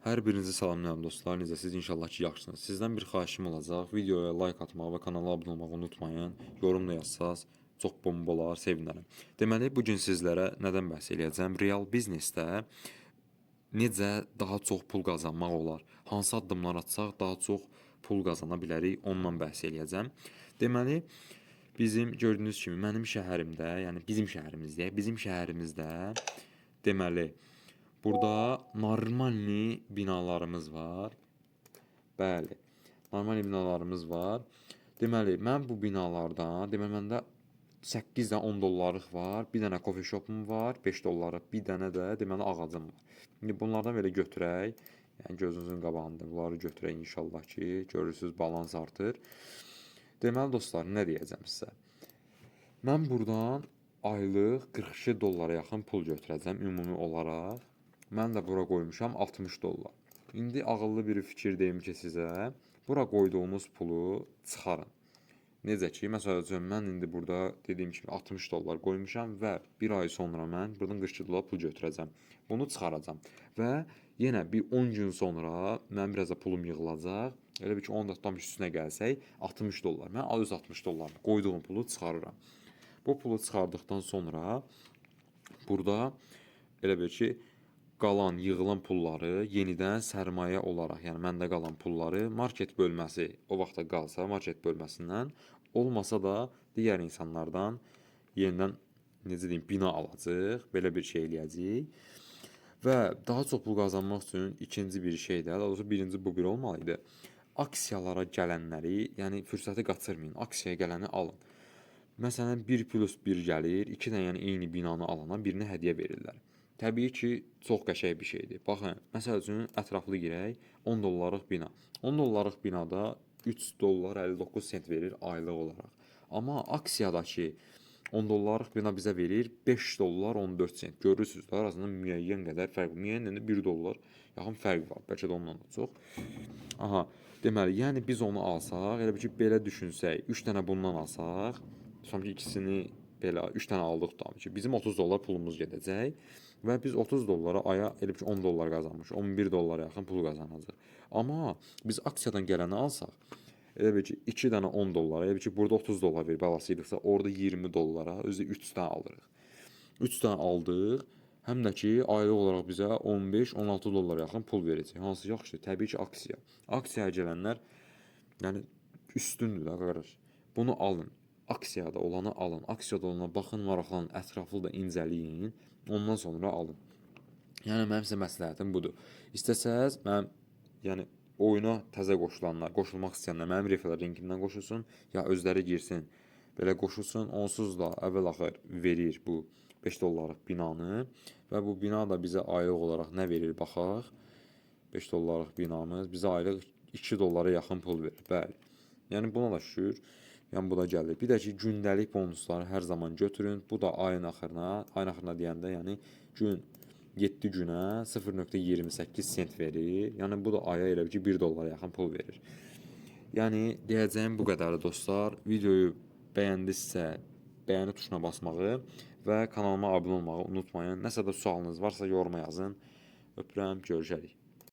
Hər birinizi salamlayıram dostlar. Necəsiz? İnşallah ki, yaxşısınız. Sizdən bir xahişim olacaq. Videoya like atmağı və kanala abunə olmağı unutmayın. Yorum da yazsaz çox bomba olar, sevinərəm. Deməli, bu gün sizlərə nədən bəhs edəcəm? Real biznesdə necə daha çox pul qazanmaq olar? Hansı addımlar atsaq daha çox pul qazana bilərik? Ondan bəhs edəcəm. Deməli, bizim gördüyünüz kimi mənim şəhərimdə, yəni bizim şəhərimizdə deməli burada normalni binalarımız var. Bəli, normalni binalarımız var. Deməli, mən bu binalardan, deməli məndə 8 dənə 10 dollarlıq var, bir dənə coffee shopum var, 5 dollarlıq, bir dənə də deməli ağacım var. İndi bunlardan belə götürək. Yəni gözünüzün qabağında bunları götürək inşallah ki, görürsüz balans artır. Deməli dostlar, nə deyəcəm sizə? Mən buradan aylıq 42 dollara yaxın pul götürəcəm ümumi olaraq. Mən də bura qoymuşam 60 dollar. İndi ağıllı bir fikir deyim ki sizə, bura qoyduğumuz pulu çıxarın. Necə ki, məsəl üçün mən indi burada dediyim kimi 60 dollar qoymuşam və bir ay sonra mən buradan 42 dollar pul götürəcəm. Bunu çıxaracam və yenə bir 10 gün sonra mənim biraz da pulum yığılacaq. Elə bir ki 10 datam üstünə gəlsək 60 dollar. Mən öz 60 dollarımı qoyduğum pulu çıxarıram. Bu pulu çıxardıqdan sonra burada elə bir ki qalan yığılan pulları yenidən sərmayə olaraq, yəni məndə qalan pulları market bölməsi o vaxta qalsa market bölməsindən, olmasa da digər insanlardan yenidən necə deyim bina alacağıq, belə bir şey eləyəcəyik. Və daha çox pul qazanmaq üçün ikinci bir şey də, daha doğrusu birinci bu bir olmalıdır. Aksiyalara gələnləri, yəni fürsəti qaçırmayın. Aksiyaya gələni alın. Məsələn 1+1 gəlir, 2 dənə yəni eyni binanı alana birinə hədiyyə verirlər. Təbii ki, çox qəşəng bir şeydir. Baxın, məsəl üçün ətraflı girək, 10 dollarlıq bina. 10 dollarlıq binada 3 dollar 59 sent verir aylıq olaraq. Amma aksiyadakı 10 dollarlıq bina bizə verir 5 dollar 14 sent. Görürsünüz də arasında müəyyən qədər fərq var. Müəyyən də 1 dollar yaxın fərq var. Bəlkə də ondan da çox. Aha, deməli, yəni biz onu alsaq, elə bir ki, belə düşünsək, 3 dənə bundan alsaq, sonra ikisini belə 3 dənə aldıq da ki, bizim 30 dollar pulumuz gedəcək və biz 30 dollara aya elə bir ki 10 dollar qazanmış, 11 dollara yaxın pul qazanacaq. Amma biz aksiyadan gələni alsaq, elə bir ki 2 dənə 10 dollara, elə bir ki burada 30 dollar verib alasıydıqsa, orada 20 dollara özü 3 dənə alırıq. 3 dənə aldıq, həm də ki aylıq olaraq bizə 15-16 dollara yaxın pul verəcək. Hansı yaxşıdır? Təbii ki aksiya. Aksiyaya gələnlər yəni üstündür də qardaş. Bunu alın. Aksiyada olanı alın. Aksiyada olana baxın, maraqlanın, ətraflı da incələyin. Ondan sonra alın. Yəni mənim sizə məsləhətim budur. İstəsəz mənim yəni oyuna təzə qoşulanlar, qoşulmaq istəyənlər mənim referral linkimdən qoşulsun, ya özləri girsin. Belə qoşulsun. Onsuz da əvvəl-axır verir bu 5 dollarlıq binanı və bu bina da bizə aylıq olaraq nə verir baxaq. 5 dollarlıq binamız bizə aylıq 2 dollara yaxın pul verir. Bəli. Yəni buna da şükür. Yəni bu da gəlir. Bir də ki, gündəlik bonusları hər zaman götürün. Bu da ayın axırına deyəndə, yəni gün 7 günə 0.28 sent verir. Yəni bu da aya elə ki 1 dollara yaxın pul verir. Yəni deyəcəyim bu qədərdir dostlar. Videoyu bəyəndinizsə, bəyəni tuşuna basmağı və kanalıma abunə olmağı unutmayın. Nəsə də sualınız varsa yoruma yazın. Öpürəm, görüşərik.